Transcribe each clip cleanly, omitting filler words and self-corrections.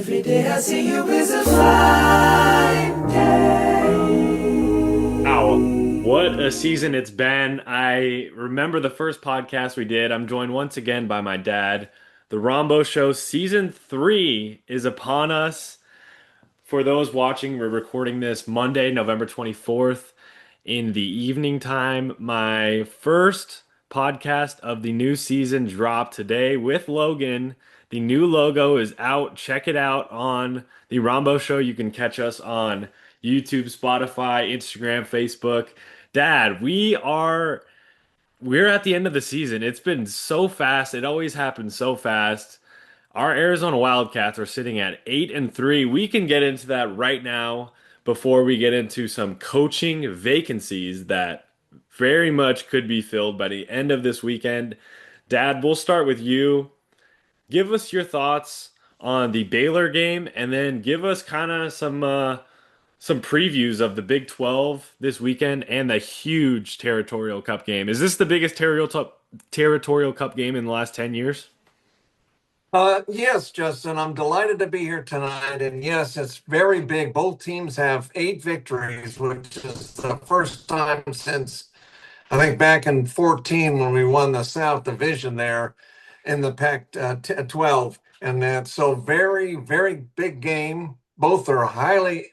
Every day I see you is a fine Wow, day. what a season it's been. I remember the first podcast we did. I'm joined once again by my dad. The Rombough Show season 3 is upon us. For those watching, we're recording this Monday, November 24th in the evening time. My first podcast of the new season dropped today with Logan. The new logo is out. Check it out on the Rombo Show. You can catch us on YouTube, Spotify, Instagram, Facebook. Dad, we're at the end of the season. It's been so fast. It always happens so fast. Our Arizona Wildcats are sitting at 8-3. We can get into that right now before we get into some coaching vacancies that very much could be filled by the end of this weekend. Dad, we'll start with you. Give us your thoughts on the Baylor game and then give us kind of some previews of the Big 12 this weekend and the huge Territorial Cup game. Is this the biggest Territorial Cup game in the last 10 years? Yes, Justin, I'm delighted to be here tonight. And yes, it's very big. Both teams have 8 victories, which is the first time since I think back in 14 when we won the South Division there in the Pac 12. And that's so very, very big game. Both are highly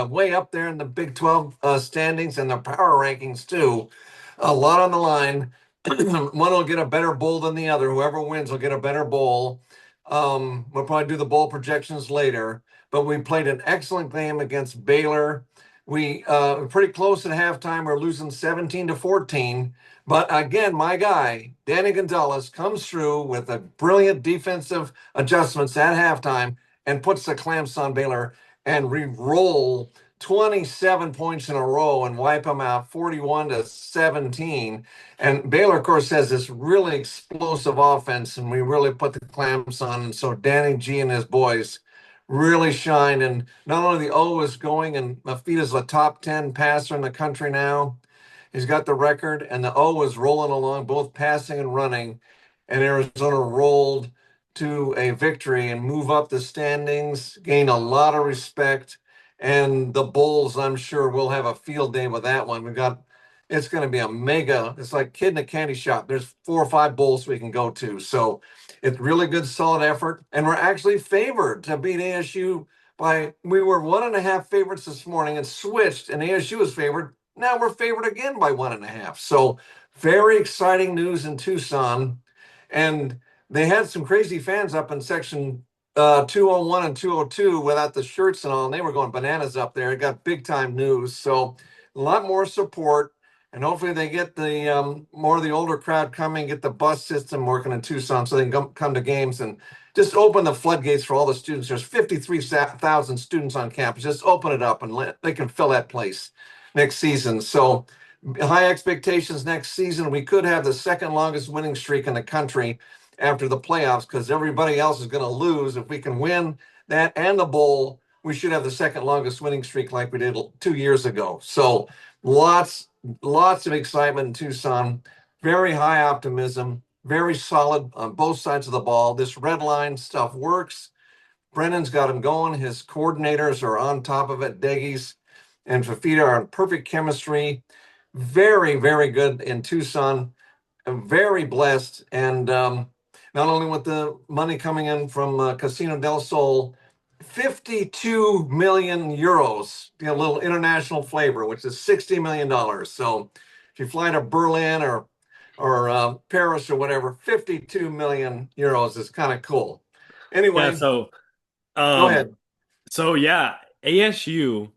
way up there in the Big 12 standings and the power rankings, too. A lot on the line. One will get a better bowl than the other. Whoever wins will get a better bowl. We'll probably do the bowl projections later, but we played an excellent game against Baylor. We were pretty close at halftime. We're losing 17-14. But again, my guy, Danny Gonzalez, comes through with a brilliant defensive adjustments at halftime and puts the clamps on Baylor and re-roll 27 points in a row and wipe them out 41-17. And Baylor, of course, has this really explosive offense, and we really put the clamps on. And so Danny G and his boys really shine. And not only the O is going, and Mafita's a top 10 passer in the country now. He's got the record, and the O is rolling along, both passing and running. And Arizona rolled to a victory and move up the standings, gain a lot of respect. And the Bulls, I'm sure, will have a field day with that one. It's going to be a mega, it's like kid in a candy shop. There's 4 or 5 bowls we can go to. So it's really good, solid effort. And we're actually favored to beat ASU we were 1.5 favorites this morning and switched, and ASU was favored. Now we're favored again by 1.5. So very exciting news in Tucson. And they had some crazy fans up in section 201 and 202 without the shirts and all, and they were going bananas up there. It got big time news. So a lot more support. And hopefully they get the more of the older crowd coming, get the bus system working in Tucson so they can come to games and just open the floodgates for all the students. There's 53,000 students on campus. Just open it up and they can fill that place next season. So high expectations next season. We could have the second longest winning streak in the country after the playoffs because everybody else is going to lose. If we can win that and the bowl, we should have the second longest winning streak like we did 2 years ago. So lots of excitement in Tucson, very high optimism, very solid on both sides of the ball. This red line stuff works. Brennan's got him going. His coordinators are on top of it. Deggies and Fafita are in perfect chemistry. Very, very good in Tucson. I'm very blessed. And not only with the money coming in from Casino del Sol, 52 million euros, a little international flavor, which is $60 million. So if you fly to Berlin or Paris or whatever, 52 million euros is kind of cool. Yeah, Anyway, go um ahead. so yeah, ASU,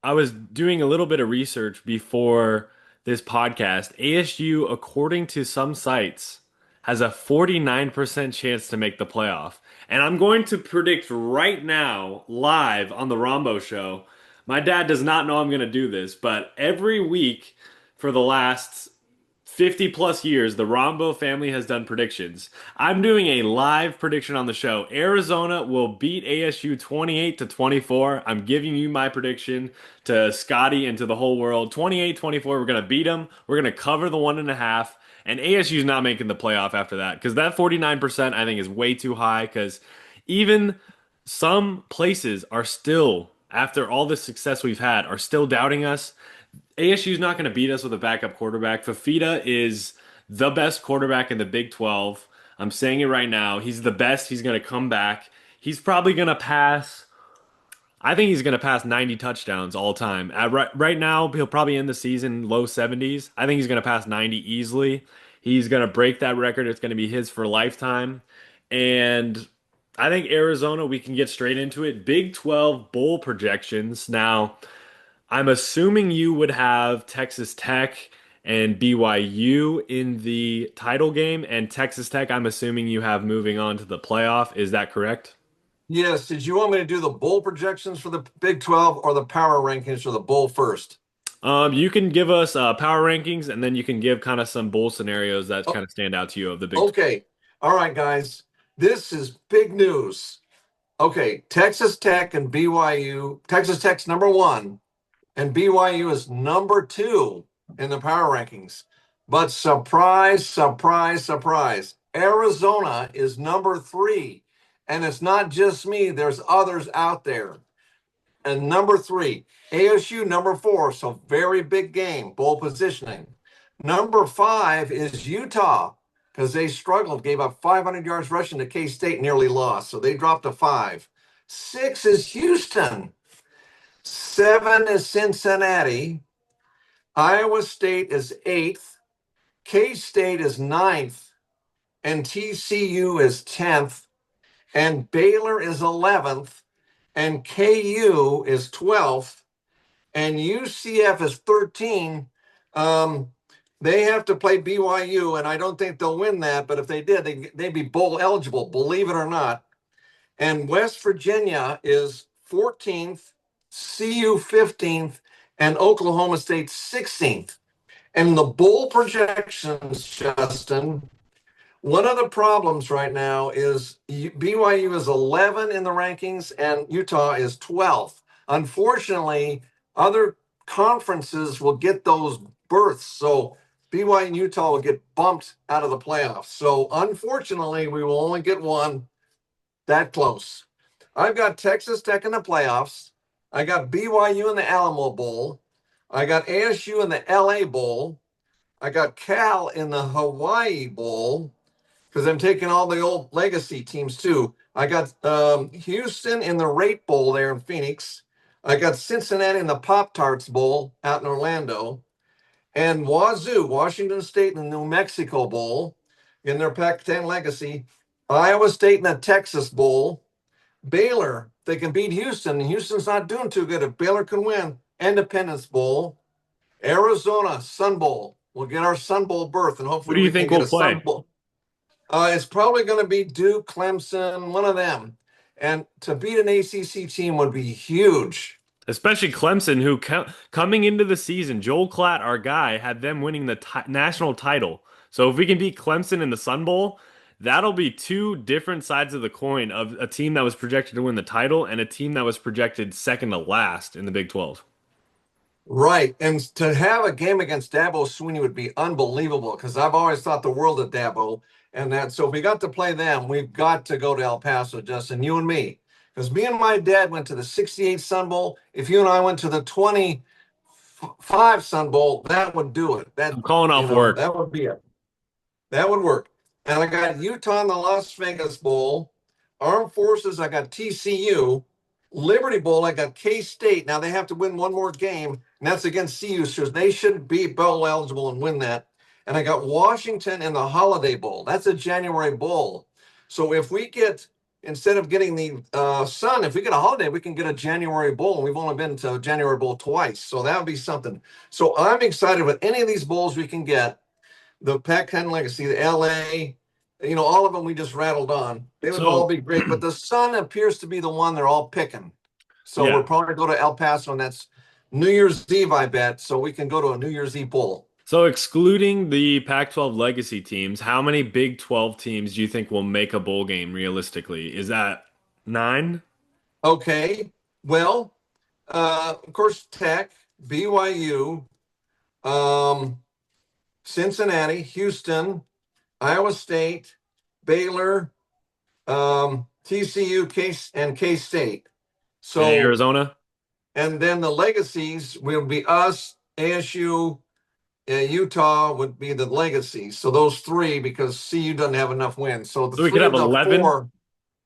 I was doing a little bit of research before this podcast. ASU, according to some sites, has a 49% chance to make the playoff. And I'm going to predict right now, live on the Rombo Show. My dad does not know I'm going to do this, but every week for the last 50 plus years, the Rombo family has done predictions. I'm doing a live prediction on the show. Arizona will beat ASU 28-24. I'm giving you my prediction to Scottie and to the whole world. 28-24, we're going to beat them. We're going to cover the 1.5. And ASU's not making the playoff after that because that 49% I think is way too high because even some places are still, after all the success we've had, are still doubting us. ASU's not going to beat us with a backup quarterback. Fafita is the best quarterback in the Big 12. I'm saying it right now. He's the best. He's going to come back. He's probably going to pass. I think he's going to pass 90 touchdowns all time. Right now, he'll probably end the season low 70s. I think he's going to pass 90 easily. He's going to break that record. It's going to be his for a lifetime. And I think Arizona, we can get straight into it. Big 12 bowl projections. Now, I'm assuming you would have Texas Tech and BYU in the title game, and Texas Tech, I'm assuming you have moving on to the playoff. Is that correct? Yes. Did you want me to do the bowl projections for the Big 12 or the power rankings for the bowl first? You can give us power rankings, and then you can give kind of some bowl scenarios that Oh, kind of stand out to you of the Big 12. okay. All right, guys. This is big news. Okay. Texas Tech and BYU. Texas Tech's number one, and BYU is number two in the power rankings. But surprise, surprise, surprise. Arizona is number three. And it's not just me, there's others out there. And number three, ASU number four. So very big game, bowl positioning. Number five is Utah because they struggled, gave up 500 yards rushing to K State, nearly lost. So they dropped to five. Six is Houston. Seven is Cincinnati. Iowa State is eighth. K State is ninth. And TCU is 10th. And Baylor is 11th. And KU is 12th. And UCF is 13. They have to play BYU, and I don't think they'll win that. But if they did, they'd be bowl eligible, believe it or not. And West Virginia is 14th, CU 15th, and Oklahoma State 16th. And the bowl projections, Justin, one of the problems right now is BYU is 11 in the rankings and Utah is 12th. Unfortunately, other conferences will get those berths. So BYU and Utah will get bumped out of the playoffs. So unfortunately, we will only get one that close. I've got Texas Tech in the playoffs. I got BYU in the Alamo Bowl. I got ASU in the LA Bowl. I got Cal in the Hawaii Bowl because I'm taking all the old legacy teams too. I got Houston in the Rate Bowl there in Phoenix. I got Cincinnati in the Pop Tarts Bowl out in Orlando. And Wazoo, Washington State in the New Mexico Bowl in their Pac-10 legacy. Iowa State in the Texas Bowl. Baylor, they can beat Houston. Houston's not doing too good. If Baylor can win, Independence Bowl. Arizona, Sun Bowl. We'll get our Sun Bowl berth, and Who hopefully do you we can think get will a Sun play? Bowl. It's probably going to be Duke, Clemson, one of them. And to beat an ACC team would be huge. Especially Clemson, who coming into the season, Joel Klatt, our guy, had them winning the national title. So if we can beat Clemson in the Sun Bowl, that'll be two different sides of the coin of a team that was projected to win the title and a team that was projected second to last in the Big 12. Right. And to have a game against Dabo Swinney would be unbelievable because I've always thought the world of Dabo. And that, so if we got to play them, we've got to go to El Paso, Justin, you and me. Because me and my dad went to the 68 Sun Bowl. If you and I went to the 25 Sun Bowl, that would do it. That, I'm calling off work. that would be it. That would work. And I got Utah in the Las Vegas Bowl. Armed Forces, I got TCU. Liberty Bowl, I got K-State. Now they have to win one more game, and that's against CU. So they should be bowl eligible and win that. And I got Washington in the Holiday Bowl. That's a January bowl. So if we get, instead of getting the Sun, if we get a holiday, we can get a January bowl. And we've only been to January bowl twice. So that would be something. So I'm excited with any of these bowls we can get. The Pac-10 legacy, the LA, all of them we just rattled on. They would all So, be great. But the Sun appears to be the one they're all picking. So yeah. we'll probably go to El Paso, and that's New Year's Eve, I bet. So we can go to a New Year's Eve bowl. So excluding the Pac-12 legacy teams, how many Big 12 teams do you think will make a bowl game realistically? Is that nine? Okay. Well, of course, Tech, BYU, Cincinnati, Houston, Iowa State, Baylor, TCU, and K-State. And So, Arizona. and then the legacies will be us, ASU, Utah would be the legacy. So those three, because CU doesn't have enough wins. So the So we could three have of the 11. four.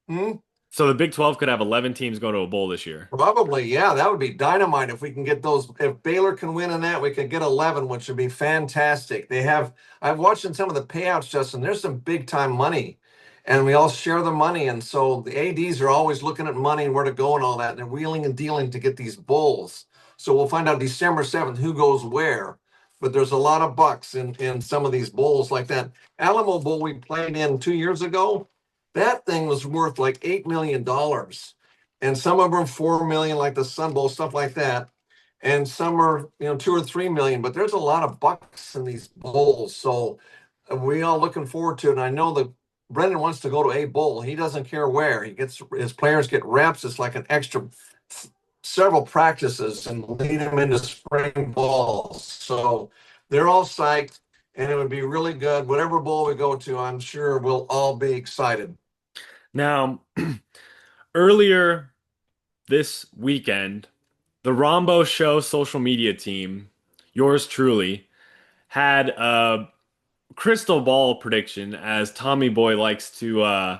Hmm? So the Big 12 could have 11 teams go to a bowl this year. Probably, yeah, that would be dynamite if we can get those. If Baylor can win in that, we could get 11, which would be fantastic. I've watched in some of the payouts, Justin. There's some big time money, and we all share the money. And so the ADs are always looking at money and where to go and all that, and they're wheeling and dealing to get these bowls. So we'll find out December 7th who goes where. But there's a lot of bucks in some of these bowls like that. Alamo Bowl we played in 2 years ago. That thing was worth like $8 million, and some of them 4 million, like the Sun Bowl, stuff like that. And some are, 2 or 3 million, but there's a lot of bucks in these bowls. So we all looking forward to it. And I know that Brendan wants to go to a bowl. He doesn't care where. He gets his players get reps. It's like an extra several practices and lead them into spring balls. So they're all psyched, and it would be really good. Whatever bowl we go to, I'm sure we'll all be excited. Now, earlier this weekend, the Rombough Show social media team, yours truly, had a crystal ball prediction, as Tommy Boy likes to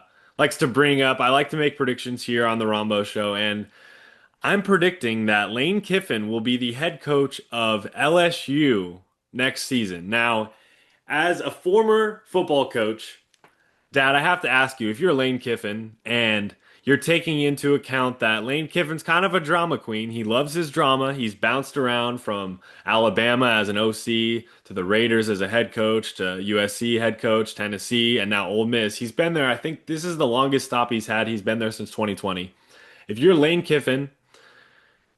bring up. I like to make predictions here on the Rombough Show, and I'm predicting that Lane Kiffin will be the head coach of LSU next season. Now, as a former football coach, Dad, I have to ask you, if you're Lane Kiffin and you're taking into account that Lane Kiffin's kind of a drama queen. He loves his drama. He's bounced around from Alabama as an OC to the Raiders as a head coach to USC head coach, Tennessee, and now Ole Miss. He's been there. I think this is the longest stop he's had. He's been there since 2020. If you're Lane Kiffin,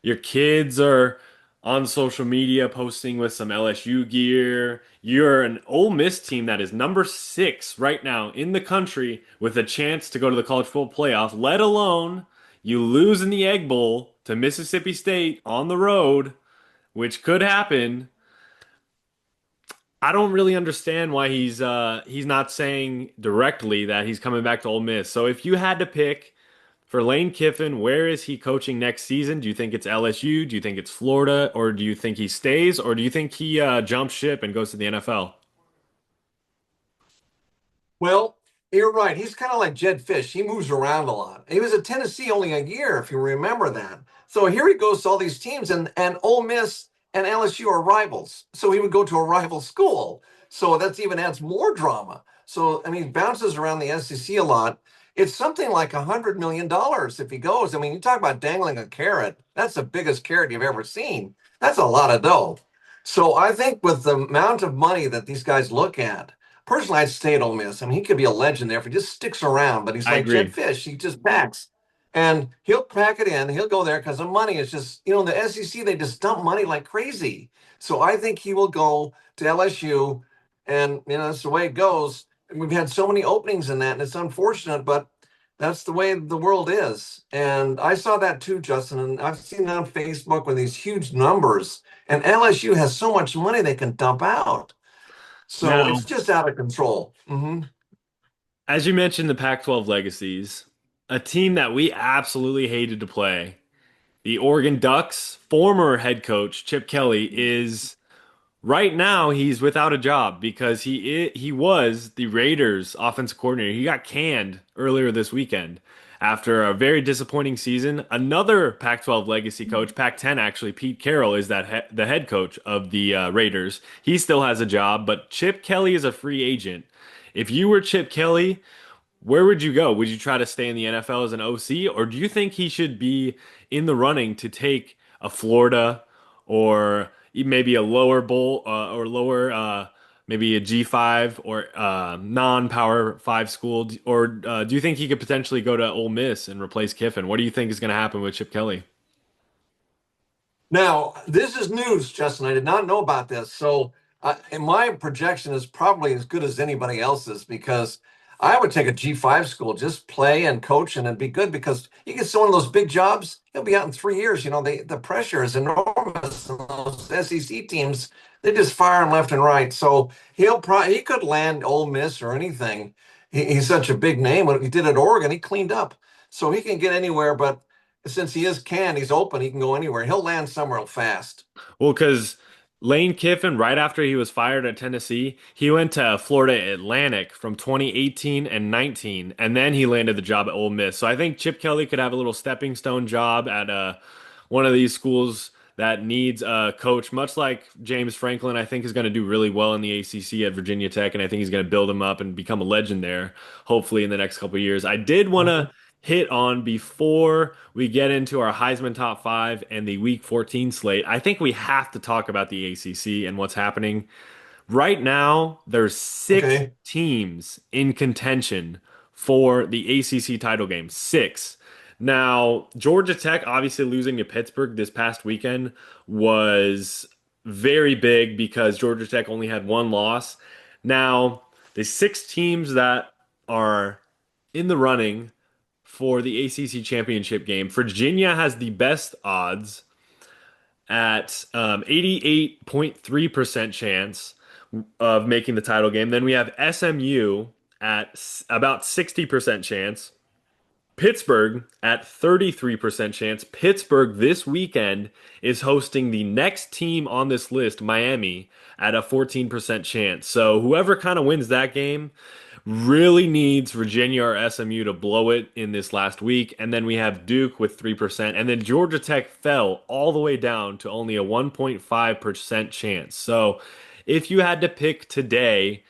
your kids are on social media posting with some LSU gear. You're an Ole Miss team that is number 6 right now in the country with a chance to go to the college football playoff, let alone you lose in the Egg Bowl to Mississippi State on the road, which could happen. I don't really understand why he's not saying directly that he's coming back to Ole Miss. So if you had to pick for Lane Kiffin, where is he coaching next season? Do you think it's LSU? Do you think it's Florida? Or do you think he stays? Or do you think he jumps ship and goes to the NFL? Well, you're right. He's kind of like Jed Fish. He moves around a lot. He was at Tennessee only a year, if you remember that. So here he goes to all these teams, and Ole Miss and LSU are rivals. So he would go to a rival school. So that's even adds more drama. So I mean, he bounces around the SEC a lot. It's something like $100 million if he goes. I mean, you talk about dangling a carrot. That's the biggest carrot you've ever seen. That's a lot of dough. So I think with the amount of money that these guys look at, personally, I'd stay at Ole Miss. I mean, he could be a legend there if he just sticks around, but he's I like Jed agree. Fish. He just packs. And he'll pack it in. He'll go there because the money is just, the SEC, they just dump money like crazy. So I think he will go to LSU. And, that's the way it goes. And we've had so many openings in that, and it's unfortunate, but that's the way the world is. And I saw that too, Justin. And I've seen that on Facebook with these huge numbers. And LSU has so much money they can dump out. So it's Now, just out of control. Hmm. as you mentioned, the Pac-12 legacies, a team that we absolutely hated to play, the Oregon Ducks, former head coach Chip Kelly is right now he's without a job because he was the Raiders offensive coordinator. He got canned earlier this weekend after a very disappointing season. Another Pac-12 legacy coach, Pac-10 actually, Pete Carroll is the head coach of the Raiders. He still has a job, but Chip Kelly is a free agent. If you were Chip Kelly, where would you go? Would you try to stay in the NFL as an OC, or do you think he should be in the running to take a Florida or maybe a lower bowl or lower, maybe a G5 or non-Power 5 school? Or do you think he could potentially go to Ole Miss and replace Kiffin? What do you think is going to happen with Chip Kelly? Now, this is news, Justin. I did not know about this. So, and my projection is probably as good as anybody else's because I would take a G5 school, just play and coach, and it'd be good because you get one of those big jobs, he'll be out in 3 years. The pressure is enormous. And those SEC teams, they just fire him left and right. So he could land Ole Miss or anything. he's such a big name. What he did at Oregon, he cleaned up. So he can get anywhere, but since he's open, he can go anywhere. He'll land somewhere fast. Well, because Lane Kiffin, right after he was fired at Tennessee, he went to Florida Atlantic from 2018 and 19, and then he landed the job at Ole Miss. So I think Chip Kelly could have a little stepping stone job at one of these schools that needs a coach, much like James Franklin. I think is going to do really well in the ACC at Virginia Tech, and I think he's going to build him up and become a legend there, hopefully in the next couple of years. I did want to hit on before we get into our Heisman top five and the Week 14 slate. I think we have to talk about the ACC and what's happening. Right now, there's six Okay. teams in contention for the ACC title game. Six. Now, Georgia Tech obviously losing to Pittsburgh this past weekend was very big because Georgia Tech only had one loss. Now, the six teams that are in the running for the ACC championship game, Virginia has the best odds at 88.3% chance of making the title game. Then we have SMU at about 60% chance. Pittsburgh at 33% chance. Pittsburgh this weekend is hosting the next team on this list, Miami, at a 14% chance. So whoever kind of wins that game really needs Virginia or SMU to blow it in this last week. And then we have Duke with 3%. And then Georgia Tech fell all the way down to only a 1.5% chance. So if you had to pick today,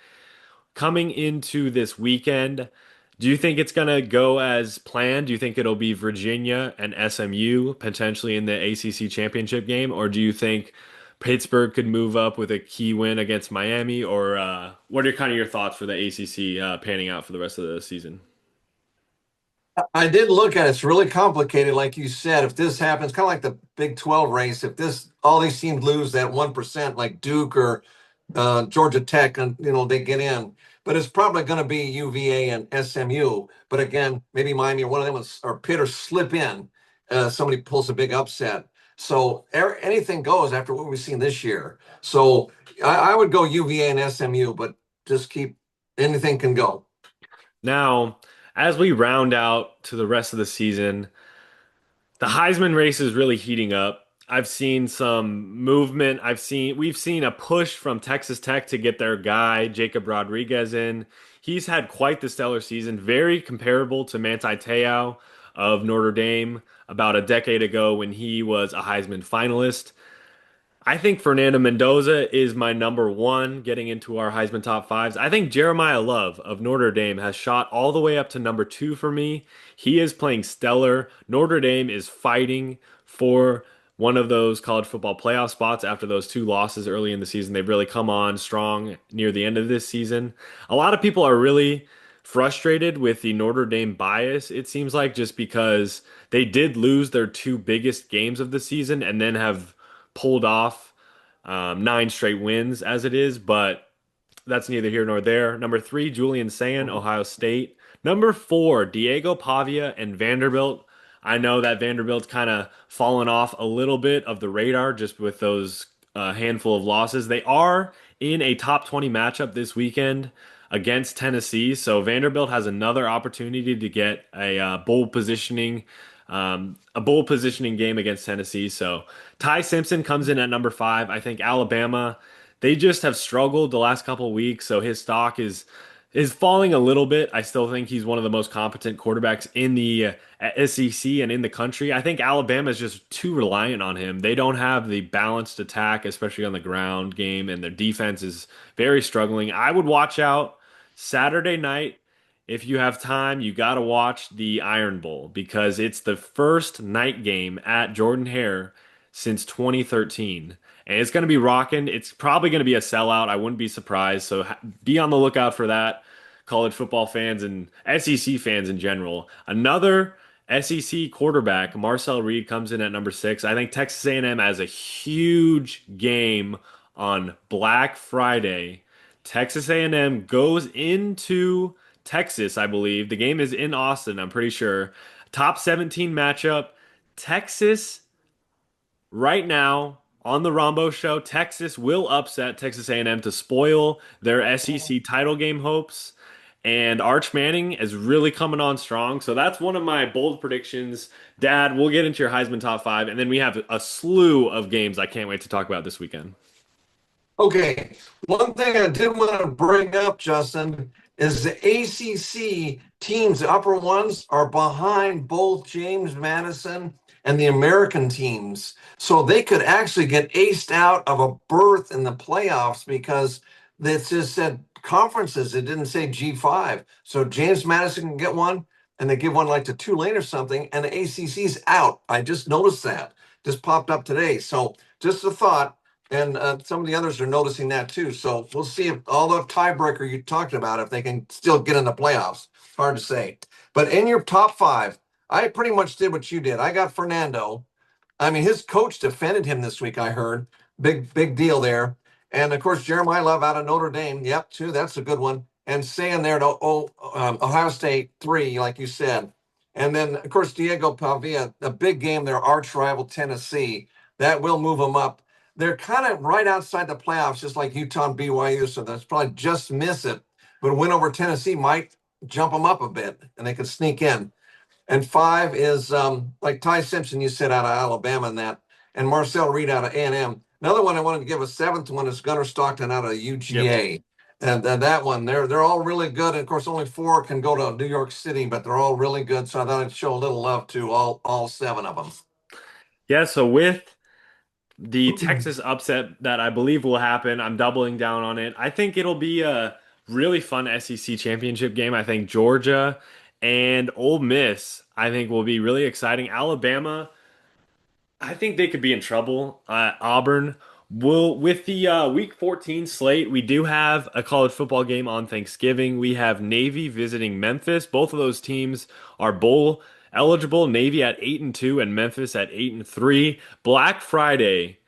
coming into this weekend, do you think it's going to go as planned? Do you think it'll be Virginia and SMU potentially in the ACC championship game? Or do you think Pittsburgh could move up with a key win against Miami? Or what are kind of your thoughts for the ACC panning out for the rest of the season? I did look at it. It's really complicated, like you said. If this happens, kind of like the Big 12 race, if this all these teams lose that 1%, like Duke or Georgia Tech, and they get in. But it's probably going to be UVA and SMU. But again, maybe Miami or one of them or Pitt or slip in. Somebody pulls a big upset. So anything goes after what we've seen this year. So I would go UVA and SMU, but just keep anything can go. Now, as we round out to the rest of the season, the Heisman race is really heating up. I've seen some movement. We've seen a push from Texas Tech to get their guy, Jacob Rodriguez, in. He's had quite the stellar season, very comparable to Manti Te'o of Notre Dame about a decade ago when he was a Heisman finalist. I think Fernando Mendoza is my number one getting into our Heisman top fives. I think Jeremiah Love of Notre Dame has shot all the way up to number two for me. He is playing stellar. Notre Dame is fighting for one of those college football playoff spots after those two losses early in the season. They've really come on strong near the end of this season. A lot of people are really frustrated with the Notre Dame bias, it seems like, just because they did lose their two biggest games of the season and then have pulled off nine straight wins as it is, but that's neither here nor there. Number three, Julian Sayin, Ohio State. Number four, Diego Pavia and Vanderbilt. I know that Vanderbilt's kind of fallen off a little bit of the radar just with those handful of losses. They are in a top 20 matchup this weekend against Tennessee, so Vanderbilt has another opportunity to get a bowl positioning game against Tennessee. So Ty Simpson comes in at number five. I think Alabama, they just have struggled the last couple of weeks, so his stock is falling a little bit. I still think he's one of the most competent quarterbacks in the SEC and in the country. I think Alabama is just too reliant on him. They don't have the balanced attack, especially on the ground game, and their defense is very struggling. I would watch out Saturday night. If you have time, you got to watch the Iron Bowl because it's the first night game at Jordan Hare since 2013. And it's going to be rocking. It's probably going to be a sellout. I wouldn't be surprised. So be on the lookout for that, college football fans and SEC fans in general. Another SEC quarterback, Marcel Reed, comes in at number six. I think Texas A&M has a huge game on Black Friday. Texas A&M goes into Texas, I believe. The game is in Austin, I'm pretty sure. Top 17 matchup. Texas right now on the Rombough show, Texas will upset Texas A&M to spoil their SEC title game hopes. and Arch Manning is really coming on strong. So that's one of my bold predictions. Dad, we'll get into your Heisman top five, and then we have a slew of games I can't wait to talk about this weekend. Okay, one thing I did want to bring up, Justin, is the ACC teams, the upper ones, are behind both James Madison and the American teams. So they could actually get aced out of a berth in the playoffs because it just said conferences. It didn't say G5. So James Madison can get one, and they give one like to Tulane or something, and the ACC's out. I just noticed that. Just popped up today. So just a thought. And some of the others are noticing that too. So we'll see if all the tiebreaker you talked about, if they can still get in the playoffs. It's hard to say. But in your top five, I pretty much did what you did. I got Fernando. I mean, his coach defended him this week, I heard. Big deal there. And of course, Jeremiah Love out of Notre Dame. Yep, too. That's a good one. And saying there to Ohio State 3, like you said. And then, of course, Diego Pavia, a big game, their arch rival Tennessee. That will move them up. They're kind of right outside the playoffs, just like Utah and BYU. So that's probably just miss it. But a win over Tennessee might jump them up a bit, and they could sneak in. And 5 is like Ty Simpson, you said, out of Alabama, and that, and Marcel Reed out of A&M. Another one I wanted to give a 7th one is Gunnar Stockton out of UGA. Yep. And that one, they're all really good. And of course, only 4 can go to New York City, but they're all really good. So I thought I'd show a little love to all 7 of them. Yeah, so with the Texas upset that I believe will happen, I'm doubling down on it. I think it'll be a really fun SEC championship game. I think Georgia and Ole Miss, I think, will be really exciting. Alabama, I think they could be in trouble. Auburn will, with the Week 14 slate, we do have a college football game on Thanksgiving. We have Navy visiting Memphis. Both of those teams are bowl eligible. Navy at 8-2 and Memphis at 8-3. Black Friday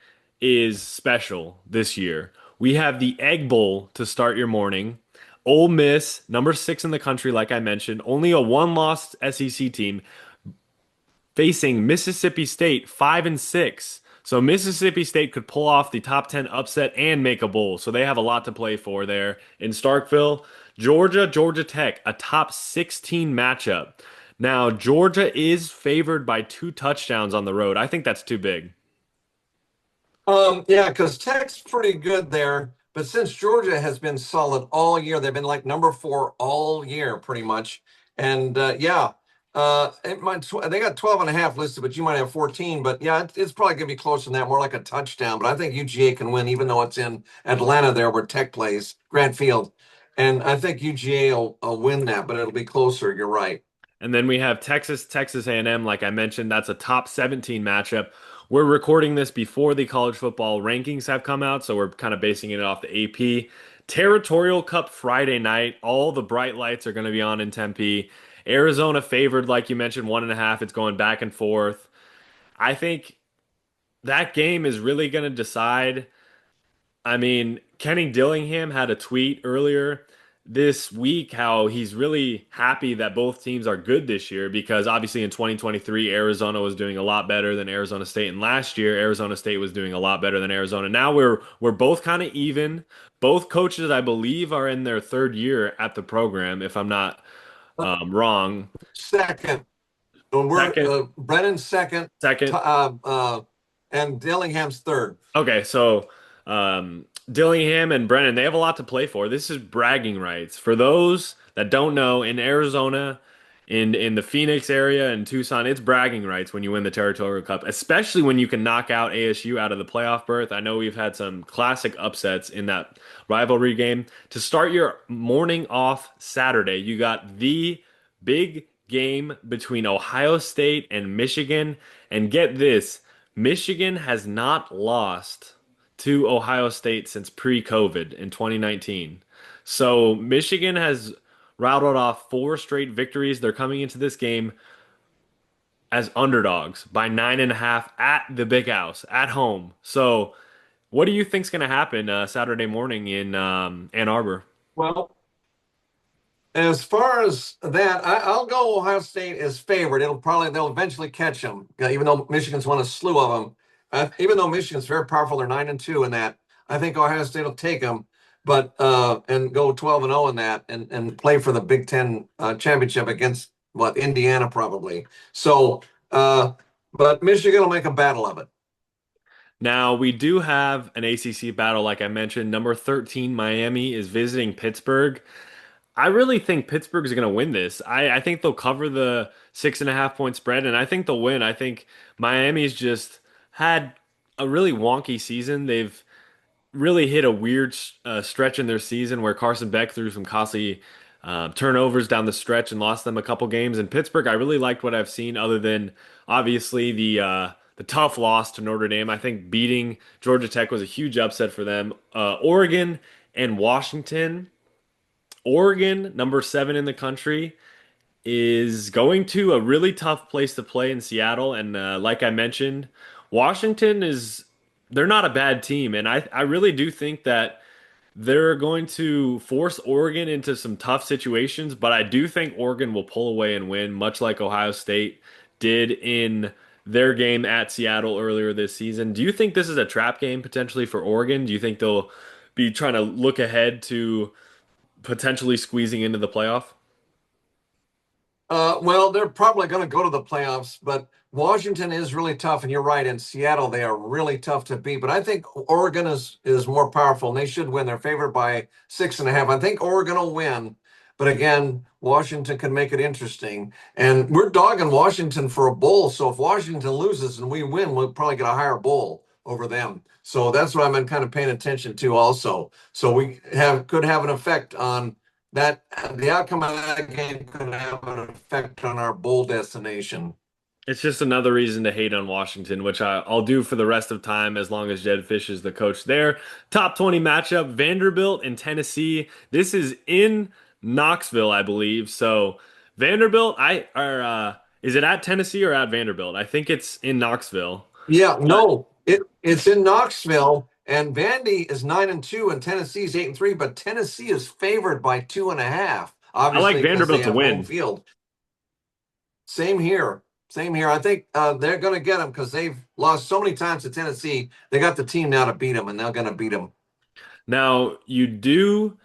is special this year. We have the Egg Bowl to start your morning. Ole Miss, number 6 in the country, like I mentioned, only a one-loss SEC team facing Mississippi State 5-6. So Mississippi State could pull off the top 10 upset and make a bowl. So they have a lot to play for there in Starkville. Georgia Tech, a top 16 matchup. Now, Georgia is favored by 2 touchdowns on the road. I think that's too big. Yeah, because Tech's pretty good there. But since Georgia has been solid all year, they've been like number 4 all year, pretty much. And yeah, it might they got 12.5 listed, but you might have 14. But yeah, it's probably gonna be closer than that, more like a touchdown. But I think UGA can win, even though it's in Atlanta there where Tech plays, Grant Field. And I think UGA will win that, but it'll be closer. You're right. And then we have Texas A&M, like I mentioned, that's a top 17 matchup. We're recording this before the college football rankings have come out, so we're kind of basing it off the AP. Territorial Cup Friday night, all the bright lights are going to be on in Tempe. Arizona favored, like you mentioned, 1.5. It's going back and forth. I think that game is really going to decide. I mean, Kenny Dillingham had a tweet earlier this week how he's really happy that both teams are good this year because obviously in 2023 Arizona was doing a lot better than Arizona State, and last year Arizona State was doing a lot better than Arizona. Now we're both kind of even. Both coaches, I believe, are in their 3rd year at the program, if I'm not wrong. Second. We're Second, Brennan's second, second. And Dillingham's third. Okay, so Dillingham and Brennan, they have a lot to play for. This is bragging rights. For those that don't know, in Arizona, in the Phoenix area and Tucson, it's bragging rights when you win the Territorial Cup, especially when you can knock out ASU out of the playoff berth. I know we've had some classic upsets in that rivalry game. To start your morning off Saturday, you got the big game between Ohio State and Michigan. And get this, Michigan has not lost to Ohio State since pre-COVID in 2019. So Michigan has rattled off 4 straight victories. They're coming into this game as underdogs by 9.5 at the Big House at home. So what do you think's going to happen Saturday morning in Ann Arbor? Well, as far as that, I'll go Ohio State as favored. They'll eventually catch them, even though Michigan's won a slew of them. Even though Michigan's very powerful, they're 9-2 in that. I think Ohio State will take them. but and go 12-0 in that, and play for the Big Ten championship against what Indiana probably. So, but Michigan will make a battle of it. Now, we do have an ACC battle, like I mentioned. Number 13, Miami, is visiting Pittsburgh. I really think Pittsburgh is going to win this. I think they'll cover the 6.5 point spread, and I think they'll win. I think Miami's just had a really wonky season. They've really hit a weird stretch in their season where Carson Beck threw some costly turnovers down the stretch and lost them a couple games. In Pittsburgh, I really liked what I've seen, other than obviously the tough loss to Notre Dame. I think beating Georgia Tech was a huge upset for them. Oregon and Washington. Oregon, number 7 in the country, is going to a really tough place to play in Seattle. And like I mentioned, Washington is they're not a bad team, and I really do think that they're going to force Oregon into some tough situations. But I do think Oregon will pull away and win, much like Ohio State did in their game at Seattle earlier this season. Do you think this is a trap game potentially for Oregon? Do you think they'll be trying to look ahead to potentially squeezing into the playoff? Well, they're probably going to go to the playoffs, but Washington is really tough, and you're right. In Seattle, they are really tough to beat. But I think Oregon is more powerful, and they should win. They're favored by 6.5. I think Oregon will win, but again, Washington can make it interesting. And we're dogging Washington for a bowl. So if Washington loses and we win, we'll probably get a higher bowl over them. So that's what I've been kind of paying attention to also. So we could have an effect on that. The outcome of that game could have an effect on our bowl destination. It's just another reason to hate on Washington, which I'll do for the rest of time as long as Jed Fish is the coach there. Top 20 matchup, Vanderbilt and Tennessee. This is in Knoxville, I believe. So Vanderbilt, is it at Tennessee or at Vanderbilt? I think it's in Knoxville. Yeah, But no, it's in Knoxville, and Vandy is 9-2, and Tennessee's 8-3, but Tennessee is favored by 2.5, I like obviously because they Vanderbilt to have home win. field. Same here. Same here. I think they're going to get them because they've lost so many times to Tennessee. They got the team now to beat them, and they're going to beat them. Now, you do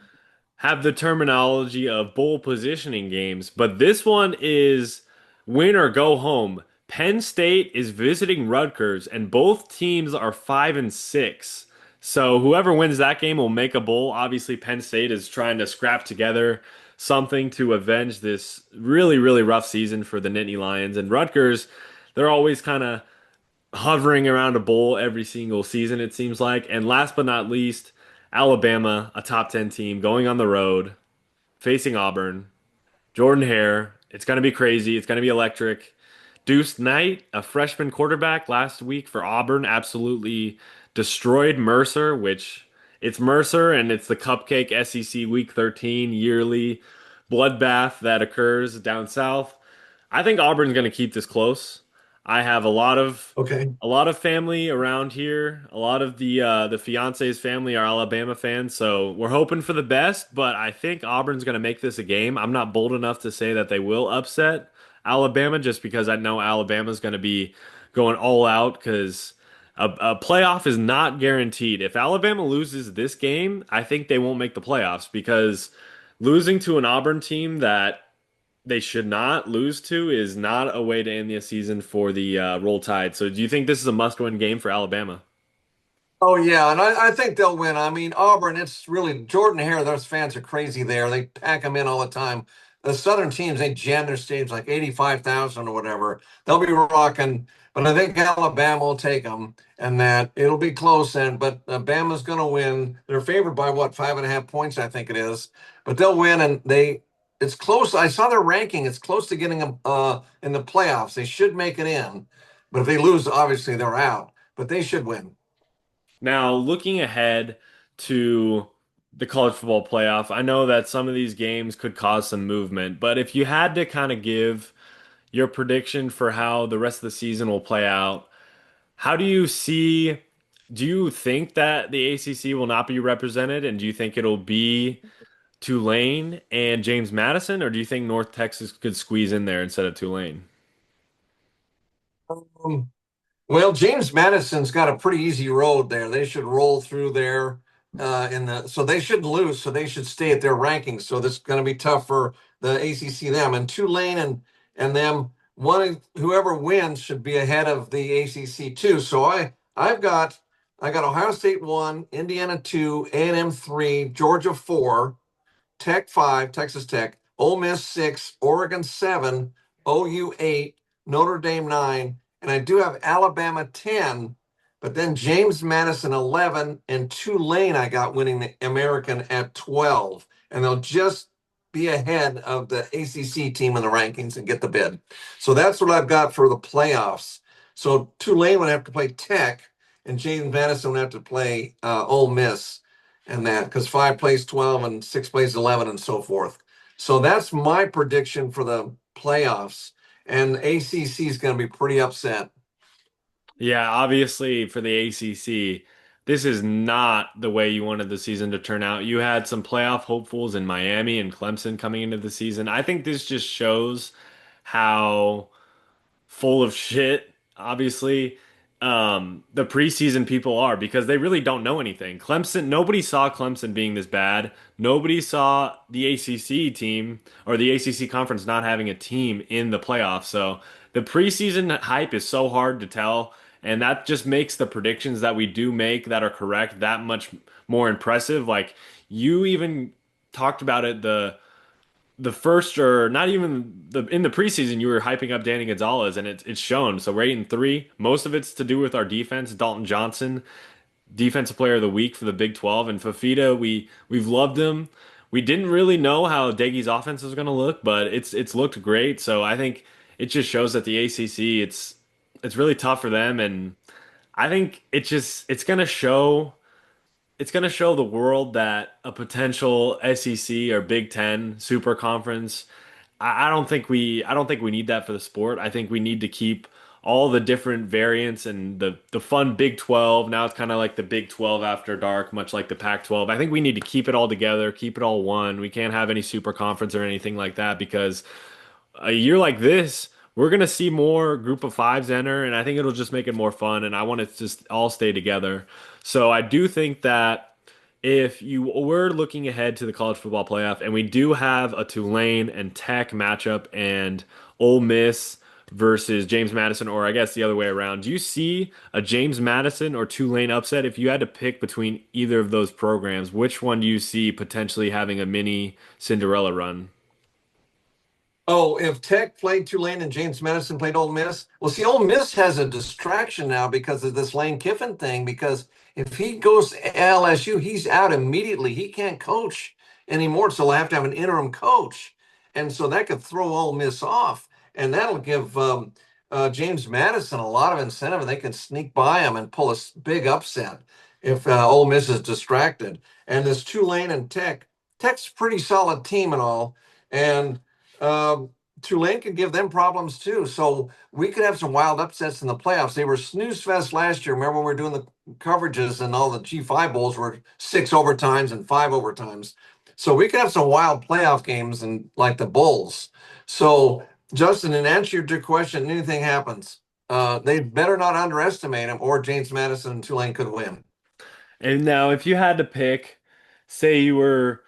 have the terminology of bowl positioning games, but this one is win or go home. Penn State is visiting Rutgers, and both teams are 5-6. So whoever wins that game will make a bowl. Obviously, Penn State is trying to scrap together something to avenge this really, really rough season for the Nittany Lions. And Rutgers, they're always kind of hovering around a bowl every single season, it seems like. And last but not least, Alabama, a top 10 team, going on the road, facing Auburn. Jordan Hare, it's going to be crazy. It's going to be electric. Deuce Knight, a freshman quarterback last week for Auburn, absolutely destroyed Mercer, which it's Mercer and it's the Cupcake SEC Week 13 yearly bloodbath that occurs down south. I think Auburn's going to keep this close. I have Okay. a lot of family around here. A lot of the fiance's family are Alabama fans, so we're hoping for the best. But I think Auburn's going to make this a game. I'm not bold enough to say that they will upset Alabama, just because I know Alabama's going to be going all out because a playoff is not guaranteed. If Alabama loses this game, I think they won't make the playoffs because losing to an Auburn team that they should not lose to is not a way to end the season for the Roll Tide. So do you think this is a must-win game for Alabama? Oh yeah, and I think they'll win. I mean, Auburn, it's really Jordan Hare. Those fans are crazy there. They pack them in all the time. The Southern teams, they jam their stadiums like 85,000 or whatever. They'll be rocking, but I think Alabama will take them, and that it'll be close. And but Alabama's going to win. They're favored by what, 5.5 points, I think it is. But they'll win, and it's close. I saw their ranking. It's close to getting them in the playoffs. They should make it in, but if they lose, obviously they're out. But they should win. Now, looking ahead to the college football playoff, I know that some of these games could cause some movement, but if you had to kind of give your prediction for how the rest of the season will play out, how do you think that the ACC will not be represented, and do you think it'll be Tulane and James Madison, or do you think North Texas could squeeze in there instead of Tulane? Um, Well, James Madison's got a pretty easy road there. They should roll through there. so they shouldn't lose, so they should stay at their rankings. So this is going to be tough for the ACC them and Tulane and them. Whoever wins should be ahead of the ACC too. So I got Ohio State 1, Indiana 2, A&M 3, Georgia 4, Tech 5, Texas Tech, Ole Miss 6, Oregon 7, OU 8, Notre Dame 9, and I do have Alabama 10, but then James Madison 11 and Tulane I got winning the American at 12. And they'll just be ahead of the ACC team in the rankings and get the bid. So that's what I've got for the playoffs. So Tulane would have to play Tech, and James Madison would have to play Ole Miss and that because 5 plays 12 and 6 plays 11 and so forth. So that's my prediction for the playoffs. And ACC is going to be pretty upset. Yeah, obviously for the ACC, this is not the way you wanted the season to turn out. You had some playoff hopefuls in Miami and Clemson coming into the season. I think this just shows how full of shit, obviously, the preseason people are because they really don't know anything. Clemson, nobody saw Clemson being this bad. Nobody saw the ACC team or the ACC conference not having a team in the playoffs. So the preseason hype is so hard to tell. And that just makes the predictions that we do make that are correct that much more impressive. Like you even talked about it, the first or not even the in the preseason you were hyping up Danny Gonzalez and it's shown. So we're 8-3. Most of it's to do with our defense. Dalton Johnson, defensive player of the week for the Big 12, and Fafita, we've loved him. We didn't really know how Deggy's offense was going to look, but it's looked great. So I think it just shows that the ACC it's really tough for them, and I think it's going to show the world that a potential SEC or Big Ten super conference, I don't think we need that for the sport. I think we need to keep all the different variants and the fun Big 12. Now it's kind of like the Big 12 after dark, much like the Pac 12. I think we need to keep it all together, keep it all one. We can't have any super conference or anything like that because a year like this, we're gonna see more group of fives enter, and I think it'll just make it more fun. And I want it to just all stay together. So I do think that if you were looking ahead to the college football playoff, and we do have a Tulane and Tech matchup, and Ole Miss versus James Madison, or I guess the other way around, do you see a James Madison or Tulane upset? If you had to pick between either of those programs, which one do you see potentially having a mini Cinderella run? Oh, if Tech played Tulane and James Madison played Ole Miss, well, see, Ole Miss has a distraction now because of this Lane Kiffin thing. Because if he goes to LSU, he's out immediately. He can't coach anymore, so they'll have to have an interim coach, and so that could throw Ole Miss off, and that'll give James Madison a lot of incentive, and they can sneak by him and pull a big upset if Ole Miss is distracted. And this Tulane and Tech's a pretty solid team and all, and um, Tulane could give them problems too. So we could have some wild upsets in the playoffs. They were snooze fest last year. Remember when we were doing the coverages and all the G5 bowls were 6 overtimes and 5 overtimes. So we could have some wild playoff games and like the Bulls. So Justin, in answer to your question, anything happens. They better not underestimate him, or James Madison and Tulane could win. And now, if you had to pick, say you were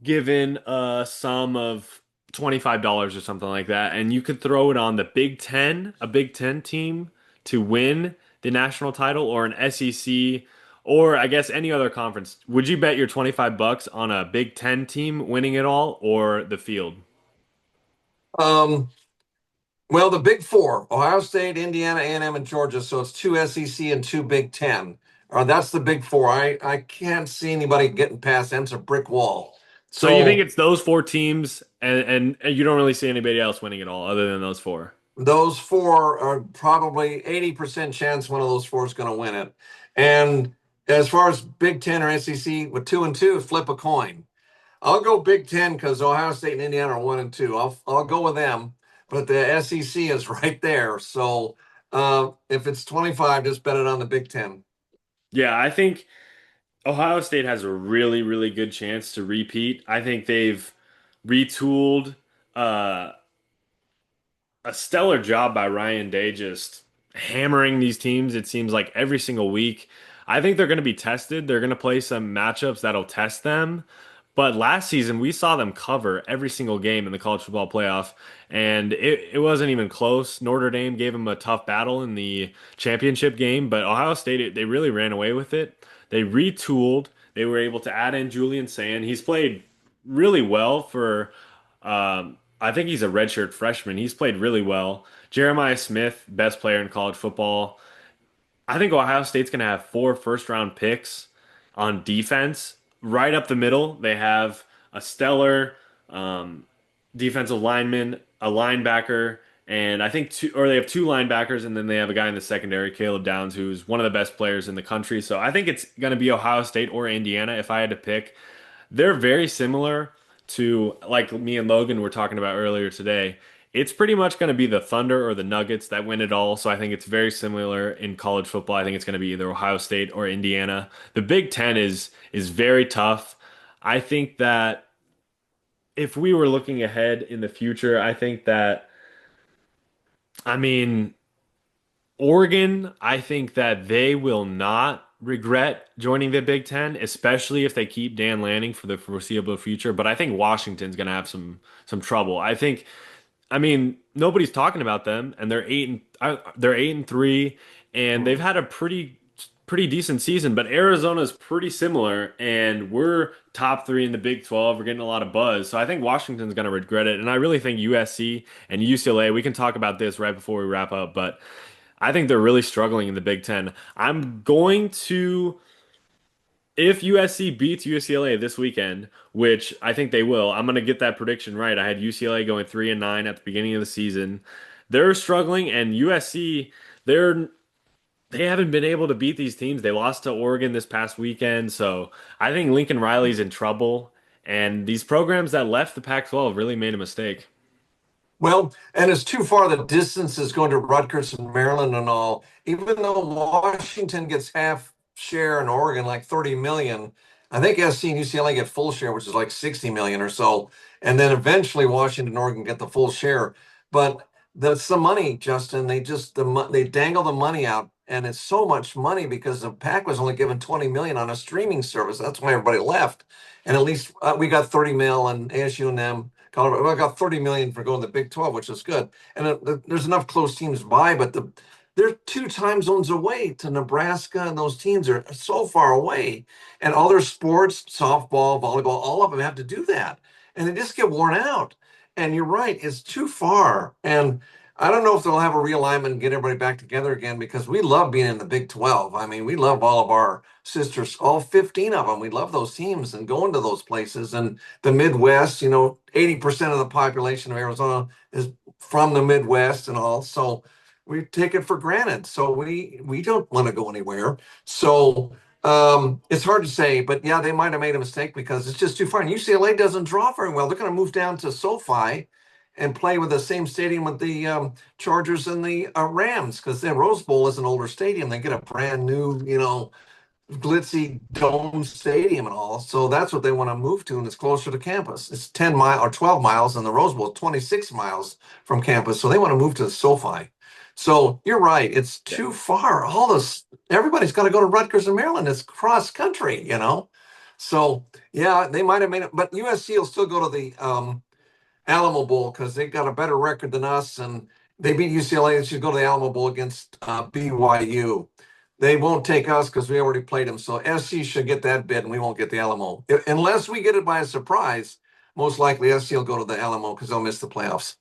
given a sum of $25 or something like that, and you could throw it on the Big Ten, a Big Ten team to win the national title, or an SEC, or I guess any other conference, would you bet your 25 bucks on a Big Ten team winning it all or the field? Um, Well, the big four, Ohio State, Indiana, A&M, and Georgia. So it's two SEC and two Big Ten. That's the big four. I can't see anybody getting past them. It's a brick wall. So you think So it's those four teams, and you don't really see anybody else winning it all other than those four? those four are probably 80% chance one of those four is going to win it. And as far as Big Ten or SEC, with 2 and 2, flip a coin. I'll go Big Ten because Ohio State and Indiana are 1 and 2. I'll go with them, but the SEC is right there. So if it's 25, just bet it on the Big Ten. Yeah, I think Ohio State has a really, really good chance to repeat. I think they've retooled uh, a stellar job by Ryan Day just hammering these teams, it seems like every single week. I think they're going to be tested. They're going to play some matchups that'll test them. But last season, we saw them cover every single game in the college football playoff, and it wasn't even close. Notre Dame gave them a tough battle in the championship game, but Ohio State, they really ran away with it. They retooled. They were able to add in Julian Sand. He's played really well for, I think he's a redshirt freshman. He's played really well. Jeremiah Smith, best player in college football. I think Ohio State's going to have 4 first-round picks on defense. Right up the middle, they have a stellar um, defensive lineman, a linebacker, and I think they have 2 linebackers, and then they have a guy in the secondary, Caleb Downs, who's one of the best players in the country. So I think it's going to be Ohio State or Indiana if I had to pick. They're very similar to like me and Logan were talking about earlier today. It's pretty much going to be the Thunder or the Nuggets that win it all. So I think it's very similar in college football. I think it's going to be either Ohio State or Indiana. The Big Ten is very tough. I think that if we were looking ahead in the future, I think that I mean Oregon, I think that they will not regret joining the Big Ten, especially if they keep Dan Lanning for the foreseeable future. But I think Washington's going to have some trouble. I mean, nobody's talking about them, and they're 8-3, and they've had a pretty decent season. But Arizona's pretty similar, and we're top 3 in the Big 12. We're getting a lot of buzz, so I think Washington's going to regret it, and I really think USC and UCLA. We can talk about this right before we wrap up, but I think they're really struggling in the Big Ten. I'm going to if USC beats UCLA this weekend, which I think they will, I'm going to get that prediction right. I had UCLA going 3-9 at the beginning of the season. They're struggling, and USC, they haven't been able to beat these teams. They lost to Oregon this past weekend, so I think Lincoln Riley's in trouble. And these programs that left the Pac-12 really made a mistake. Well, and it's too far. The distance is going to Rutgers and Maryland and all. Even though Washington gets half share in Oregon, like 30 million, I think SC and UCLA get full share, which is like 60 million or so. And then eventually Washington and Oregon get the full share. But that's the money, Justin. They dangle the money out, and it's so much money because the Pac was only given 20 million on a streaming service. That's why everybody left. And at least we got 30 mil, and ASU and them. Colorado, I got 30 million for going to the Big 12, which is good. And there's enough close teams by, but they're 2 time zones away to Nebraska, and those teams are so far away. And other sports, softball, volleyball, all of them have to do that. And they just get worn out. And you're right, it's too far. And I don't know if they'll have a realignment and get everybody back together again because we love being in the Big 12. I mean, we love all of our sisters, all 15 of them. We love those teams and going to those places. And the Midwest, 80% of the population of Arizona is from the Midwest and all. So we take it for granted. So we don't want to go anywhere. So it's hard to say, but yeah, they might have made a mistake because it's just too far. And UCLA doesn't draw very well. They're going to move down to SoFi and play with the same stadium with the Chargers and the Rams because their Rose Bowl is an older stadium. They get a brand new, glitzy dome stadium and all. So that's what they want to move to, and it's closer to campus. It's 10 miles or 12 miles, and the Rose Bowl is 26 miles from campus. So they want to move to SoFi. So you're right. It's too far. Everybody's got to go to Rutgers and Maryland. It's cross country. So yeah, they might have made it, but USC will still go to the Alamo Bowl because they got a better record than us, and they beat UCLA. And should go to the Alamo Bowl against BYU. They won't take us because we already played them. So SC should get that bid, and we won't get the Alamo unless we get it by a surprise. Most likely, SC will go to the Alamo because they'll miss the playoffs.